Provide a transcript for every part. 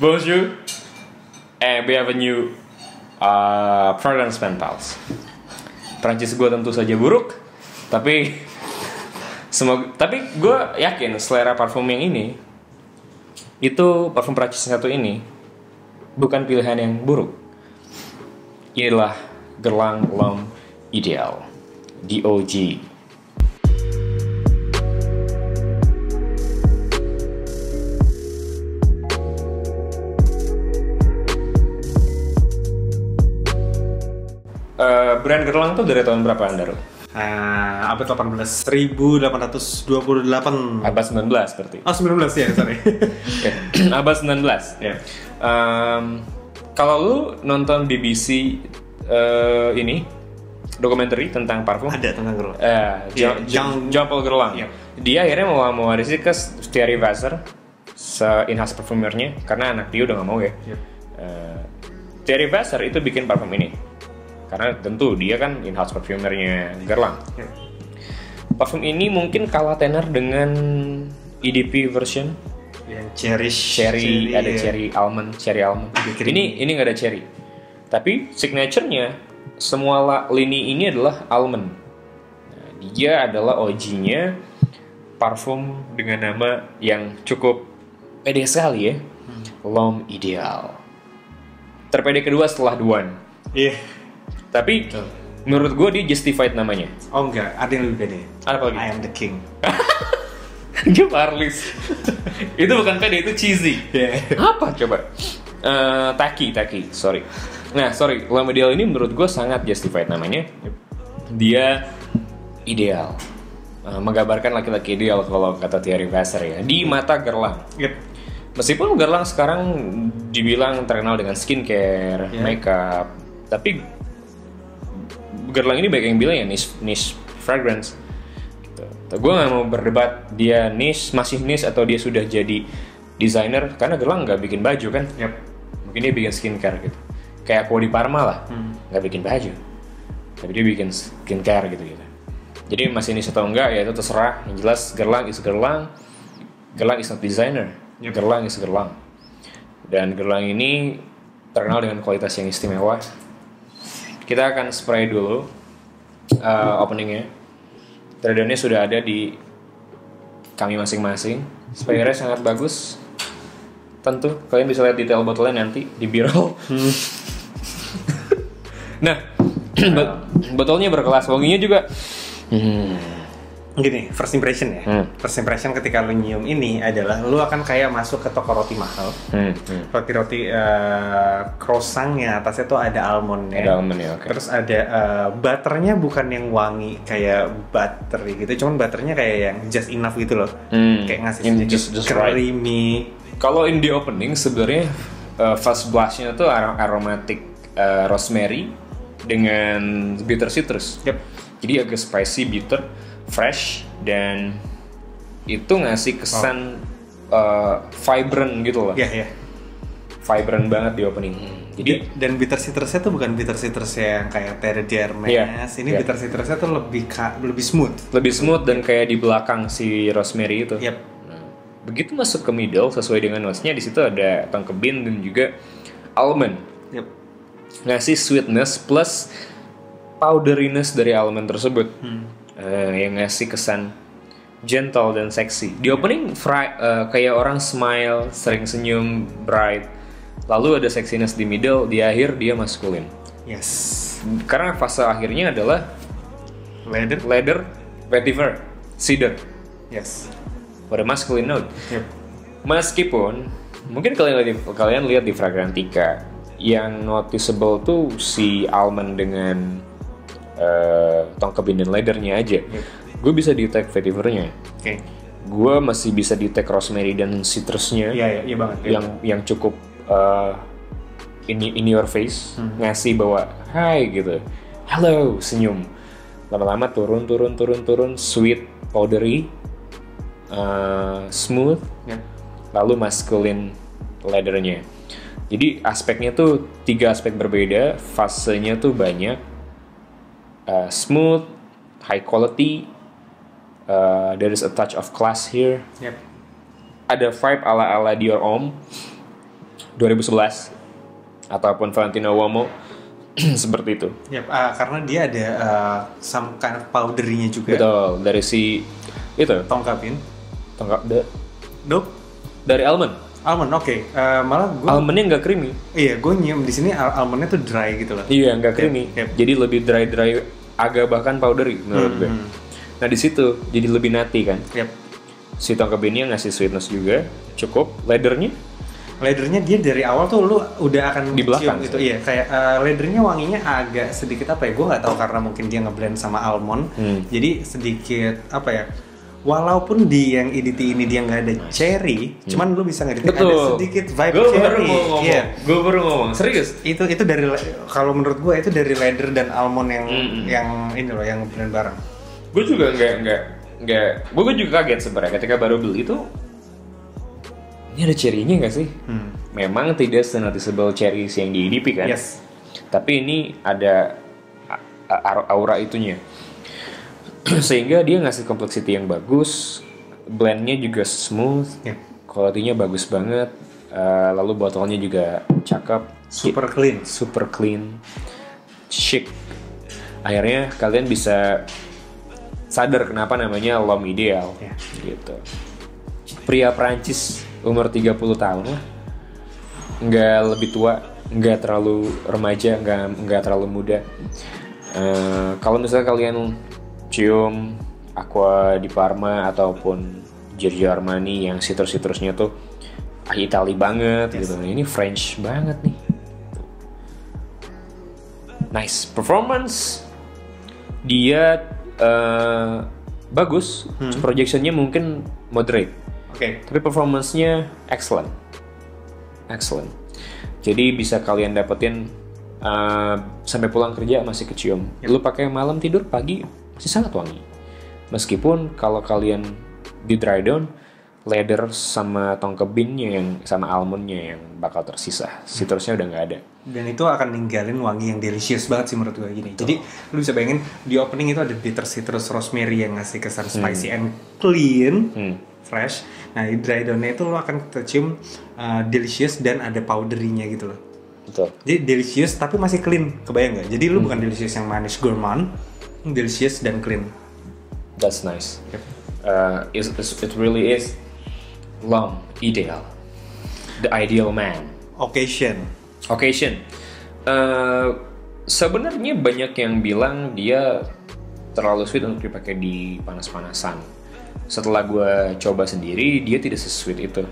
Bonjour, and we have a new fragrance pen pals. Prancis gue tentu saja buruk, tapi gue yakin selera parfum yang ini itu parfum Prancis satu ini bukan pilihan yang buruk. Inilah Guerlain L'Homme Ideal DOG. Brand Guerlain tuh dari tahun berapa Anda, Ru? Abad 18, 1828. Abad 19 berarti. Oh, 19 ya, sorry. Abad 19. Ya. Kalau lu nonton BBC ini dokumenter tentang parfum, Ada tentang Guerlain. Jean-Paul Guerlain. Yep. Dia akhirnya mau mewarisi ke Thierry Vasseur, in-house parfumernya, karena anak dia udah nggak mau ya. Yep. Thierry Vasseur itu bikin parfum ini. Karena tentu dia kan in-house parfumernya Guerlain. Yep. Parfum ini mungkin kalah tenar dengan EDP version. Yang cherish, Cherry, ada ya. cherry almond. Lebih Ini nggak ada cherry. Tapi signaturenya semua lini ini adalah almond. Nah, dia adalah OG-nya parfum dengan nama yang cukup pede sekali ya. L'Homme Ideal. Terpede kedua setelah Duan. Iya. Tapi menurut gue dia justified namanya. Oh enggak, ada yang lebih pede. Ada apa lagi? I am the king. Dia Parlis. Itu bukan pede, itu cheesy. Yeah. Apa coba? Taki, sorry. Nah, sorry, L'Homme Ideal ini menurut gue sangat justified namanya. Dia ideal. Menggambarkan laki-laki ideal kalau kata Thierry Vasseur ya. Di mata Guerlain. Yep. Meskipun Guerlain sekarang dibilang terkenal dengan skincare, makeup, tapi Guerlain ini banyak yang bilang ya niche fragrance. Gitu. Gue nggak mau berdebat dia masih niche atau dia sudah jadi designer, karena Guerlain nggak bikin baju kan. Yep. Mungkin dia bikin skincare gitu. Kayak Aqua di Parma lah, nggak bikin baju, tapi dia bikin skincare gitu. Jadi masih niche atau enggak ya itu terserah. Yang jelas Guerlain is Guerlain. Guerlain is not designer. Yep. Guerlain is Guerlain. Dan Guerlain ini terkenal dengan kualitas yang istimewa. Kita akan spray dulu openingnya. Tradernya sudah ada di kami masing-masing. Sprayernya sangat bagus. Tentu kalian bisa lihat detail botolnya nanti di b-roll. Nah, botolnya berkelas, wanginya juga. Gini, first impression ya. First impression ketika lu nyium ini adalah lu akan kayak masuk ke toko roti mahal. Roti-roti croissantnya atasnya tuh ada almondnya. Ada almondnya, oke. Terus ada butternya bukan yang wangi kayak butter gitu, cuman butternya kayak yang just enough gitu loh. Kayak ngasih sedikit just creamy. Kalau in the opening sebenarnya first blushnya tuh aromatic rosemary dengan bitter citrus. Yep. Jadi agak spicy, bitter, fresh, dan itu ngasih kesan vibrant gitu loh. Iya. Vibrant banget di opening. Jadi Dan bitter citrusnya tuh bukan bitter citrus yang kayak Terre d'Hermes. Ini bitter citrusnya tuh lebih smooth. Lebih smooth dan kayak di belakang si rosemary itu. Yep. Nah, begitu masuk ke middle sesuai dengan notes-nya, di situ ada tongkebin dan juga almond. Yep. Ngasih sweetness plus powderiness dari almond tersebut. Yang ngasih kesan gentle dan seksi. Di opening kayak orang smile, sering senyum, bright. Lalu ada sexiness di middle, di akhir dia maskulin. Yes. Karena fase akhirnya adalah leather, vetiver, cedar. Yes. Pada masculine note. Yep. Meskipun mungkin kalian lihat di Fragrantica yang noticeable tuh si almond dengan tongkebin dan leathernya aja. Gue bisa detect vetivernya. Oke. Gue masih bisa detect rosemary dan citrusnya. Iya banget. Yang cukup in your face, ngasih bahwa hai gitu, hello, senyum. Lama-lama turun, sweet, powdery, smooth, lalu masculine leathernya. Jadi aspeknya tuh 3 aspek berbeda, fasenya tuh banyak. Smooth, high quality, there is a touch of class here. Yep. Ada vibe ala-ala Dior Homme 2011 ataupun Valentino Uomo seperti itu. Yap, karena dia ada some kind of powdery-nya juga. Betul, dari si itu Tonka Bean. Dari almond. Almond, oke. Malah gue almondnya nggak creamy. Iya, gue nyium di sini almondnya tuh dry gitu loh. Iya, nggak creamy. Yep. Jadi lebih dry, agak bahkan powdery menurut gue. Nah di situ jadi lebih nutty kan. Yep. Si Tonka Bean-nya ngasih sweetness juga, cukup. Leathernya Dia dari awal tuh lu udah akan di belakang cium gitu. Iya, kayak leathernya wanginya agak sedikit apa ya? Gue nggak tahu karena mungkin dia ngeblend sama almond. Jadi sedikit apa ya? Walaupun di yang EDT ini dia nggak ada cherry, cuman lu bisa ngedit ada sedikit vibe cherry. Iya, gue baru ngomong. Serius? Itu dari kalau menurut gue itu dari leather dan almond yang ini loh yang blend bareng. Gue juga nggak. Gue juga kaget sebenarnya ketika baru beli itu. Ini ada cherry-nya nggak sih? Memang tidak se-noticeable cherry yang di EDP kan? Yes. Tapi ini ada aura itunya. Sehingga dia ngasih complexity yang bagus, blendnya juga smooth, quality-nya bagus banget, lalu botolnya juga cakep, super clean, chic. Akhirnya kalian bisa sadar kenapa namanya L'Homme Ideal, gitu. Pria Prancis umur 30 tahun lah, nggak lebih tua, nggak terlalu remaja, nggak terlalu muda. Kalau misalnya kalian cium Aqua di Parma ataupun Giorgio Armani yang citrusnya tuh Itali banget gitu, ini French banget nih. Nice performance, dia bagus, projectionnya mungkin moderate. Tapi performance-nya excellent. Jadi bisa kalian dapetin sampai pulang kerja masih kecium. Lu pakai malam tidur, pagi masih sangat wangi. Meskipun kalau kalian di dry down, leather sama Tonka Bean-nya yang sama almond-nya yang bakal tersisa. Citrusnya udah nggak ada. Dan itu akan ninggalin wangi yang delicious banget sih menurut gue gini. Jadi lu bisa bayangin di opening itu ada bitter citrus rosemary yang ngasih kesan spicy and clean, fresh. Nah di dry down-nya itu lu akan tercium delicious dan ada powdery-nya gitu loh. Betul. Jadi delicious tapi masih clean, kebayang nggak? Jadi lu bukan delicious yang manis gourmand, delicious dan clean. That's nice. It really is L'Homme Ideal, the ideal man. Occasion. Sebenarnya banyak yang bilang dia terlalu sweet untuk dipakai di panas-panasan. Setelah gue coba sendiri, dia tidak se-sweet itu.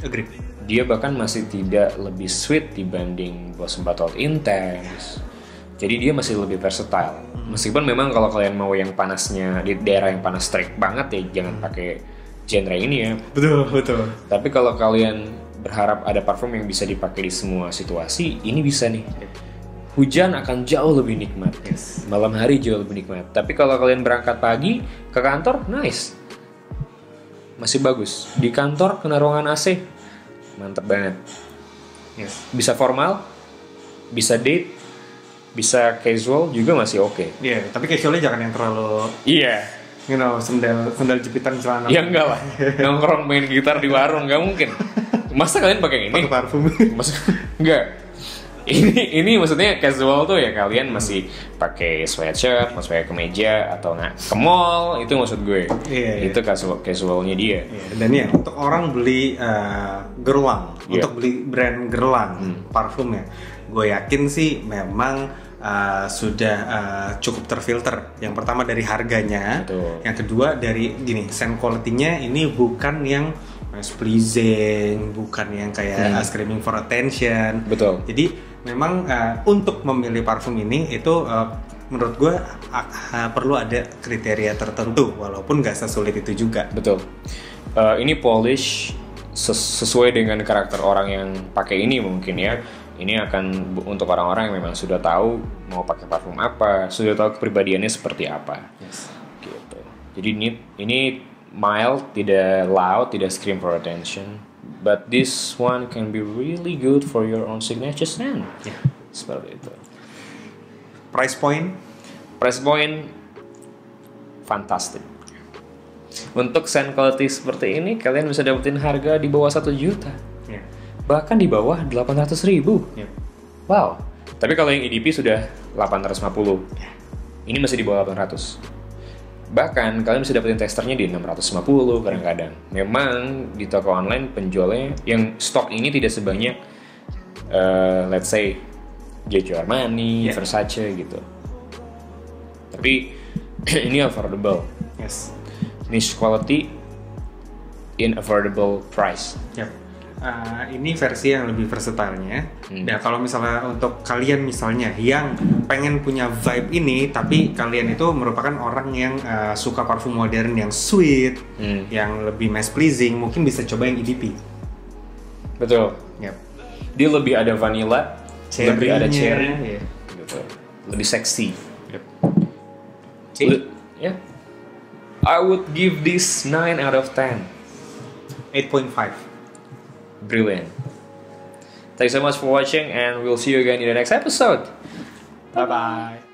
Agree. Dia bahkan masih tidak lebih sweet dibanding Blossom Bottled Intense. Jadi dia masih lebih versatile. Meskipun memang kalau kalian mau yang panasnya di daerah yang panas straight banget ya jangan pakai genre ini ya. Betul. Tapi kalau kalian berharap ada parfum yang bisa dipakai di semua situasi, ini bisa nih. Hujan akan jauh lebih nikmat. Malam hari jauh lebih nikmat. Tapi kalau kalian berangkat pagi ke kantor, nice. Masih bagus. Di kantor kena ruangan AC, mantep banget. Bisa formal, bisa date, bisa casual juga masih oke. Iya, tapi casualnya jangan yang terlalu you know, sendal jepitan celana. Ya enggak lah. Nongkrong main gitar di warung enggak mungkin. Masa kalian pakai ini? Pakai parfum. Masa enggak. Ini maksudnya casual tuh ya kalian masih pakai sweatshirt, mau pakai kemeja atau nggak ke mall, itu maksud gue. Itu casualnya dia. Dan ya untuk orang beli gerlang, untuk beli brand gerlang parfumnya, gue yakin sih memang sudah cukup terfilter. Yang pertama dari harganya, yang kedua dari gini, scent quality-nya ini bukan yang pleasing, bukan yang kayak screaming for attention. Betul. Jadi memang untuk memilih parfum ini itu menurut gue perlu ada kriteria tertentu, walaupun nggak sesulit itu juga. Betul. Ini polish sesuai dengan karakter orang yang pakai ini mungkin ya. Ini akan untuk orang-orang yang memang sudah tahu mau pakai parfum apa, sudah tahu kepribadiannya seperti apa. Gitu. Jadi ini mild, tidak loud, tidak scream for attention. But this one can be really good for your own signature scent. Seperti itu. Price point fantastic. Untuk scent quality seperti ini kalian bisa dapetin harga di bawah 1 juta. bahkan di bawah 800.000. Yep. Wow. Tapi kalau yang EDP sudah 850. Ini masih di bawah 800. Bahkan kalian bisa dapetin testernya di 650 kadang-kadang. Memang di toko online penjualnya yang stok ini tidak sebanyak let's say Giorgio Armani, Versace gitu. Tapi ini affordable. Yes. Niche quality in affordable price. Yep. Ini versi yang lebih versatile-nya. Nah, kalau misalnya untuk kalian misalnya yang pengen punya vibe ini, tapi kalian itu merupakan orang yang suka parfum modern yang sweet, yang lebih mass pleasing, mungkin bisa coba yang EDP. Betul. Yep. Dia lebih ada vanilla, lebih ada cherry, gitu. lebih seksi. Yep. Yeah. I would give this 9 out of 10. 8.5. Brilliant. Thanks so much for watching, and we'll see you again in the next episode. Bye bye.